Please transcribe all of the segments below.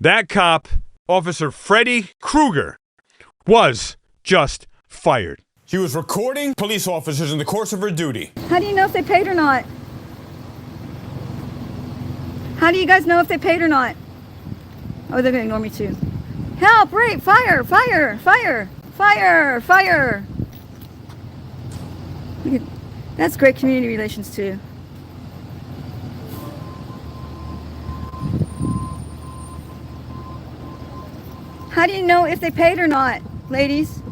That cop, Officer Freddie Kreuger, was just fired. She was recording police officers in the course of her duty. How do you know if they paid or not? How do you guys know if they paid or not? Oh, they're gonna ignore me too. Help, rape, fire, fire, fire, fire, fire. Look at, that's great community relations too. How do you know if they paid or not, ladies?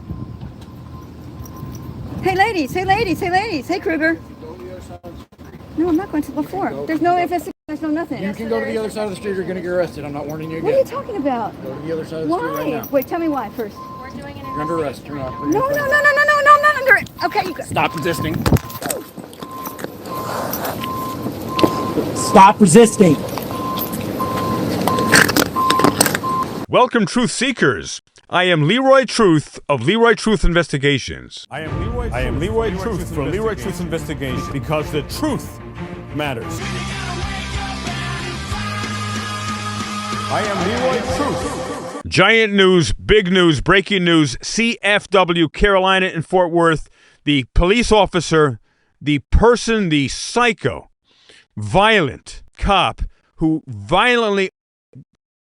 Hey ladies, hey ladies, hey ladies, hey Kreuger. No, I'm not going to the floor. There's no investigation, there's no nothing. You can go to the other side of the street, you're going to get arrested. I'm not warning you again. What are you talking about? Go to the other side of the street right now. Wait, tell me why first. We're doing an You're under arrest. You're not. No, I'm not under it. Okay, you go. Stop resisting. Stop resisting. Welcome, Truth Seekers. I am Leroy Truth of Leroy Truth Investigations. I am Leroy Truth for Leroy Truth Investigations because the truth matters. I am Leroy Truth. Giant news, big news, breaking news. CFW, Carolina and Fort Worth. The police officer, the person, the psycho, violent cop who violently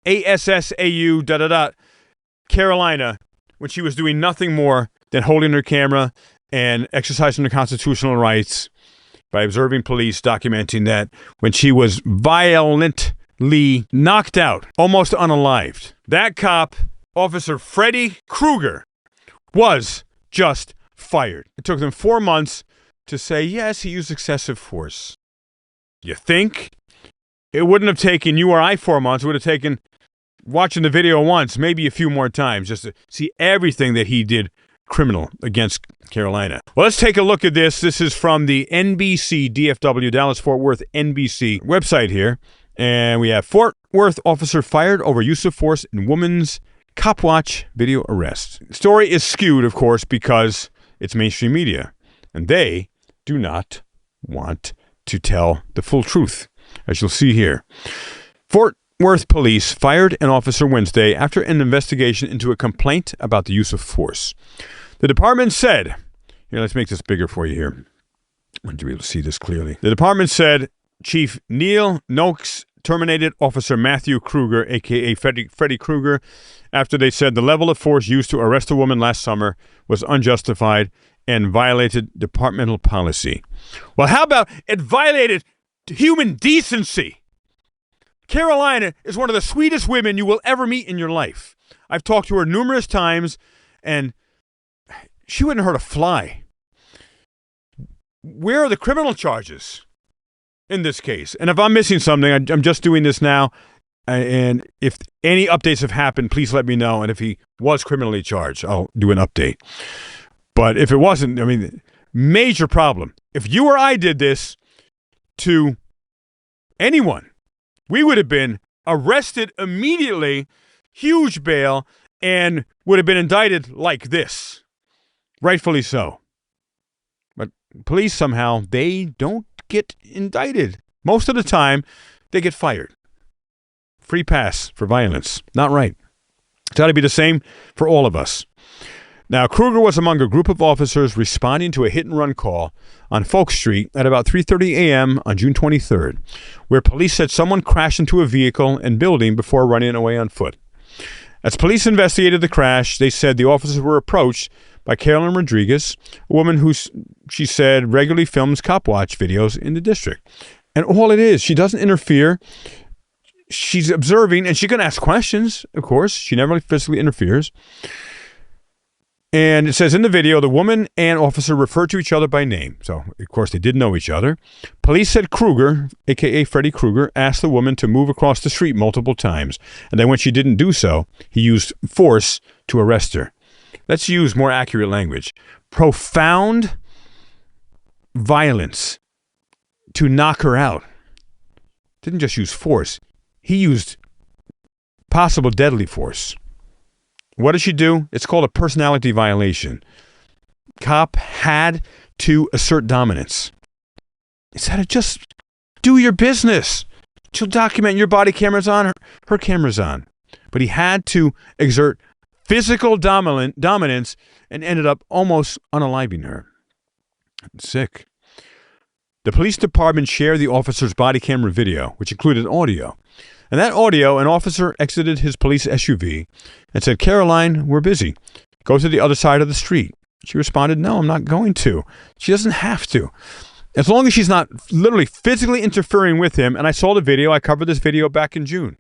ASSAU, Carolina, when she was doing nothing more than holding her camera and exercising her constitutional rights by observing police, documenting that when she was violently knocked out, almost unalived. That cop, Officer Freddie Kreuger, was just fired. It took them 4 months to say, yes, he used excessive force. You think? It wouldn't have taken you or I 4 months. It would have taken watching the video once, maybe a few more times, just to see everything that he did criminal against Carolina. Well, let's take a look at this. This is from the NBC DFW, Dallas-Fort Worth NBC website here. And we have Fort Worth officer fired over use of force in woman's cop watch video arrest. The story is skewed, of course, because it's mainstream media. And they do not want to tell the full truth, as you'll see here. Fort Worth police fired an officer Wednesday after an investigation into a complaint about the use of force. The department said, here, let's make this bigger for you here. I want you to be able to see this clearly. The department said Chief Neil Noakes terminated Officer Matthew Kreuger, a.k.a. Freddie Kreuger, after they said the level of force used to arrest a woman last summer was unjustified and violated departmental policy. Well, how about it violated human decency? Carolina is one of the sweetest women you will ever meet in your life. I've talked to her numerous times, and she wouldn't hurt a fly. Where are the criminal charges in this case? And if I'm missing something, I'm just doing this now, and if any updates have happened, please let me know. And if he was criminally charged, I'll do an update. But if it wasn't, I mean, major problem. If you or I did this to anyone, we would have been arrested immediately, huge bail, and would have been indicted like this. Rightfully so. But police somehow, they don't get indicted. Most of the time, they get fired. Free pass for violence. Not right. It's got to be the same for all of us. Now, Kreuger was among a group of officers responding to a hit-and-run call on Foch Street at about 3:30 a.m. on June 23rd, where police said someone crashed into a vehicle and building before running away on foot. As police investigated the crash, they said the officers were approached by Carolyn Rodriguez, a woman who, she said, regularly films cop watch videos in the district. And all it is, she doesn't interfere. She's observing, and she's going to ask questions, of course. She never physically interferes. And it says in the video, the woman and officer referred to each other by name. So, of course, they did know each other. Police said Kreuger, a.k.a. Freddie Kreuger, asked the woman to move across the street multiple times. And then when she didn't do so, he used force to arrest her. Let's use more accurate language. Profound violence to knock her out. Didn't just use force. He used possible deadly force. What did she do? It's called a personality violation. Cop had to assert dominance. Instead of just do your business. She'll document your body camera's on, her camera's on. but he had to exert physical dominance and ended up almost unaliving her. Sick. The police department shared the officer's body camera video, which included audio. In that audio, an officer exited his police SUV and said, "Caroline, we're busy. Go to the other side of the street." She responded, "No, I'm not going to." She doesn't have to. As long as she's not literally physically interfering with him. And I saw the video. I covered this video back in June.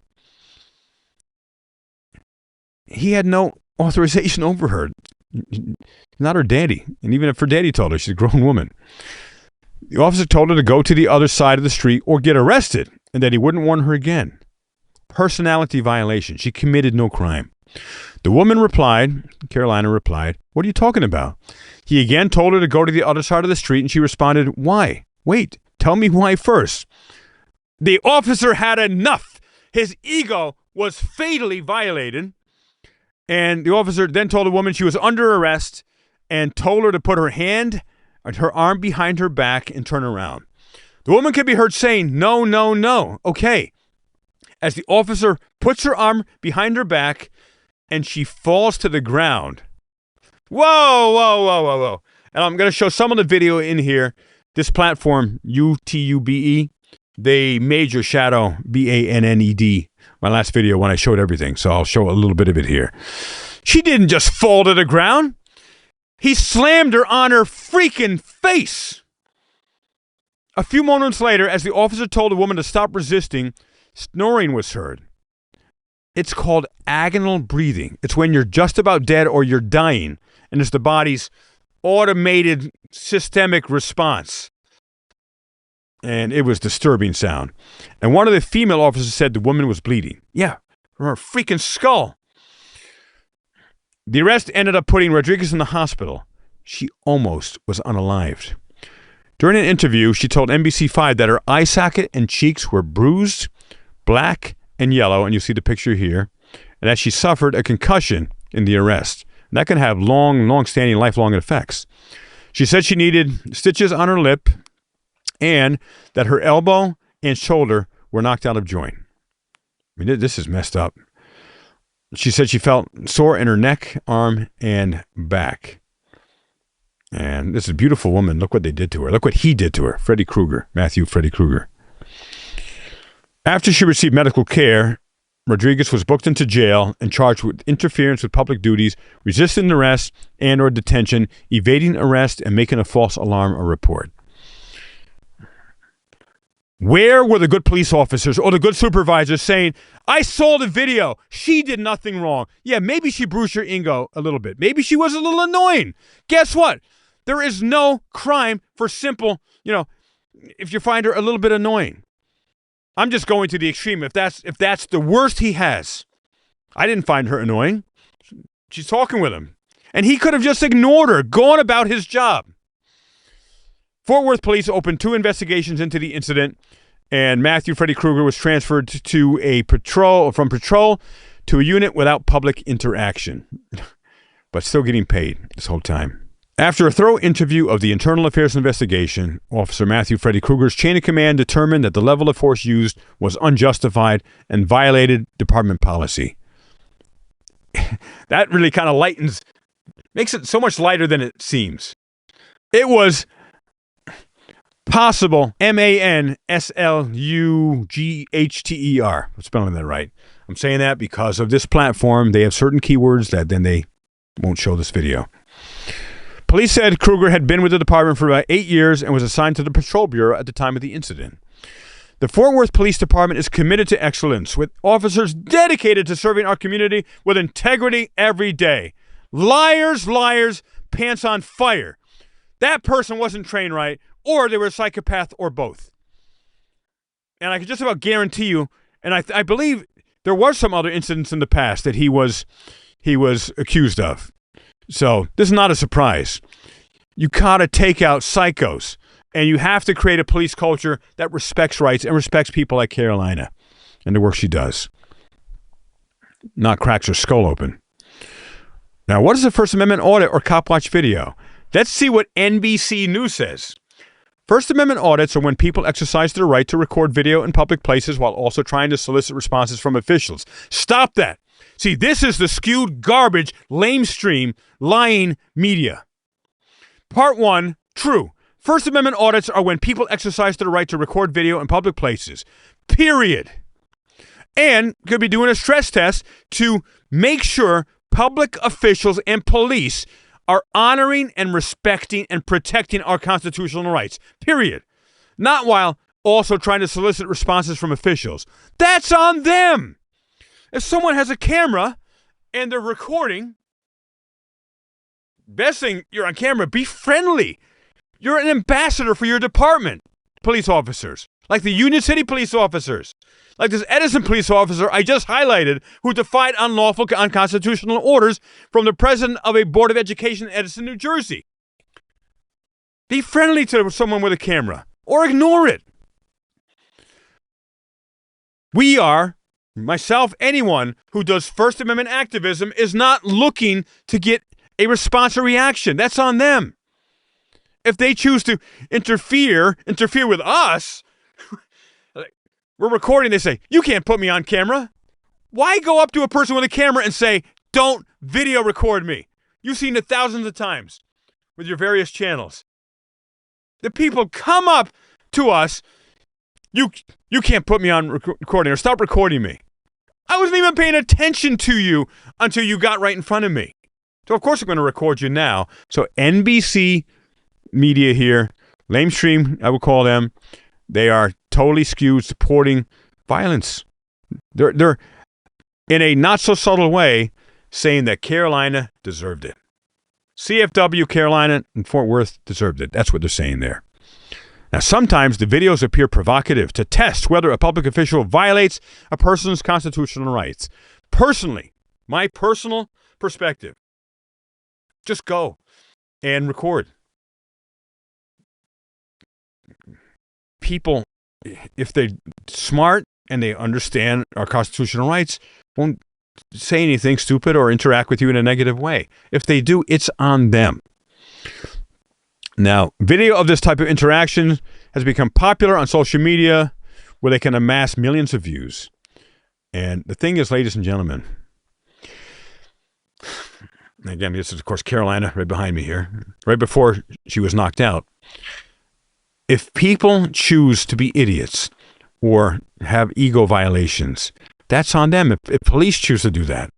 He had no authorization over her. Not her daddy. And even if her daddy told her, she's a grown woman. The officer told her to go to the other side of the street or get arrested, and that he wouldn't warn her again. Personality violation. She committed no crime. The woman replied, Carolina replied, "What are you talking about?" He again told her to go to the other side of the street, and she responded, "Why? Wait, tell me why first." The officer had enough. His ego was fatally violated. And the officer then told the woman she was under arrest and told her to put her arm behind her back and turn around. The woman could be heard saying, "No, no, no." Okay. As the officer puts her arm behind her back and she falls to the ground. Whoa, whoa, whoa, whoa, whoa. And I'm going to show some of the video in here. This platform, YouTube, they major shadow BANNED. My last video when I showed everything, so I'll show a little bit of it here. She didn't just fall to the ground. He slammed her on her freaking face. A few moments later, as the officer told the woman to stop resisting, snoring was heard. It's called agonal breathing. It's when you're just about dead or you're dying, and it's the body's automated systemic response. And it was disturbing sound. And one of the female officers said the woman was bleeding. Yeah, from her freaking skull. The arrest ended up putting Rodriguez in the hospital. She almost was unalived. During an interview, she told NBC5 that her eye socket and cheeks were bruised, black, and yellow, and you see the picture here, and that she suffered a concussion in the arrest. And that can have long-standing, lifelong effects. She said she needed stitches on her lip and that her elbow and shoulder were knocked out of joint. I mean, this is messed up. She said she felt sore in her neck, arm, and back. And this is a beautiful woman. Look what they did to her. Look what he did to her. Matthew Kreuger. After she received medical care, Rodriguez was booked into jail and charged with interference with public duties, resisting arrest and or detention, evading arrest, and making a false alarm or report. Where were the good police officers or the good supervisors saying, "I saw the video. She did nothing wrong. Yeah, maybe she bruised your ego a little bit. Maybe she was a little annoying." Guess what? There is no crime for simple, if you find her a little bit annoying. I'm just going to the extreme. If that's the worst he has. I didn't find her annoying. She's talking with him. And he could have just ignored her, gone about his job. Fort Worth police opened 2 investigations into the incident, and Matthew Kreuger was transferred from patrol to a unit without public interaction, but still getting paid this whole time. After a thorough interview of the Internal Affairs investigation, Officer Matthew Kreuger's chain of command determined that the level of force used was unjustified and violated department policy. That really kind of makes it so much lighter than it seems. It was possible, MANSLUGHTER. I'm spelling that right. I'm saying that because of this platform. They have certain keywords that then they won't show this video. Police said Kreuger had been with the department for about 8 years and was assigned to the Patrol Bureau at the time of the incident. The Fort Worth Police Department is committed to excellence, with officers dedicated to serving our community with integrity every day. Liars, pants on fire. That person wasn't trained right, or they were a psychopath, or both. And I can just about guarantee you, and I believe there were some other incidents in the past that he was accused of. So this is not a surprise. You gotta take out psychos, and you have to create a police culture that respects rights and respects people like Carolina and the work she does. Not cracks her skull open. Now, what is a First Amendment audit or cop watch video? Let's see what NBC News says. First Amendment audits are when people exercise their right to record video in public places while also trying to solicit responses from officials. Stop that. See, this is the skewed garbage, lamestream, lying media. Part 1, true. First Amendment audits are when people exercise their right to record video in public places. Period. And could be doing a stress test to make sure public officials and police are honoring and respecting and protecting our constitutional rights. Period. Not while also trying to solicit responses from officials. That's on them. If someone has a camera and they're recording, best thing, you're on camera, be friendly. You're an ambassador for your department, police officers, like the Union City police officers, like this Edison police officer I just highlighted who defied unlawful, unconstitutional orders from the president of a board of education in Edison, New Jersey. Be friendly to someone with a camera or ignore it. We are, myself, anyone who does First Amendment activism is not looking to get a response or reaction. That's on them. If they choose to interfere with us, we're recording, they say, you can't put me on camera. Why go up to a person with a camera and say, don't video record me? You've seen it thousands of times with your various channels. The people come up to us, you can't put me on recording or stop recording me. I wasn't even paying attention to you until you got right in front of me. So of course I'm going to record you now. So NBC media here, lamestream, I would call them, they are totally skewed, supporting violence. They're in a not so subtle way saying that Carolina deserved it. CFW, Carolina, and Fort Worth deserved it. That's what they're saying there. Now, sometimes the videos appear provocative to test whether a public official violates a person's constitutional rights. Personally, my personal perspective, just go and record. People, if they're smart and they understand our constitutional rights, won't say anything stupid or interact with you in a negative way. If they do, it's on them. Now, video of this type of interaction has become popular on social media where they can amass millions of views. And the thing is, ladies and gentlemen, again, this is, of course, Carolina right behind me here, right before she was knocked out. If people choose to be idiots or have ego violations, that's on them. If police choose to do that,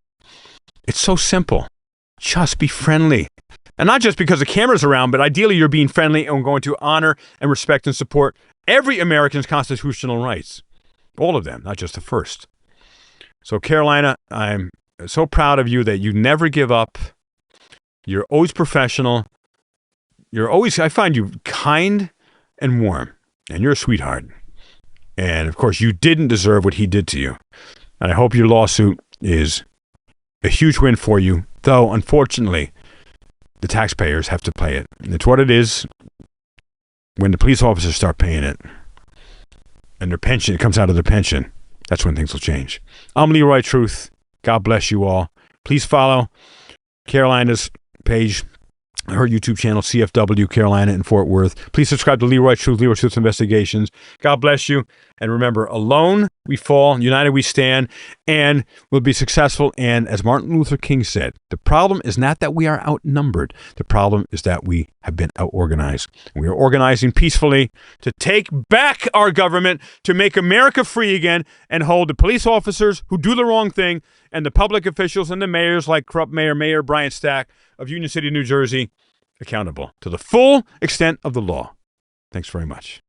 it's so simple. Just be friendly. And not just because the camera's around, but ideally you're being friendly and going to honor and respect and support every American's constitutional rights. All of them, not just the first. So Carolina, I'm so proud of you that you never give up. You're always professional. I find you kind and warm, and you're a sweetheart. And of course, you didn't deserve what he did to you. And I hope your lawsuit is a huge win for you, though unfortunately, the taxpayers have to pay it. And it's what it is when the police officers start paying it. And their pension, it comes out of their pension. That's when things will change. I'm Leroy Truth. God bless you all. Please follow Carolina's page, her YouTube channel, CFW, Carolina and Fort Worth. Please subscribe to Leroy Truth, Leroy Truth Investigations. God bless you. And remember, alone we fall, united we stand, and we'll be successful. And as Martin Luther King said, the problem is not that we are outnumbered. The problem is that we have been out-organized. We are organizing peacefully to take back our government, to make America free again, and hold the police officers who do the wrong thing and the public officials and the mayors like corrupt Mayor Brian Stack of Union City, New Jersey, accountable to the full extent of the law. Thanks very much.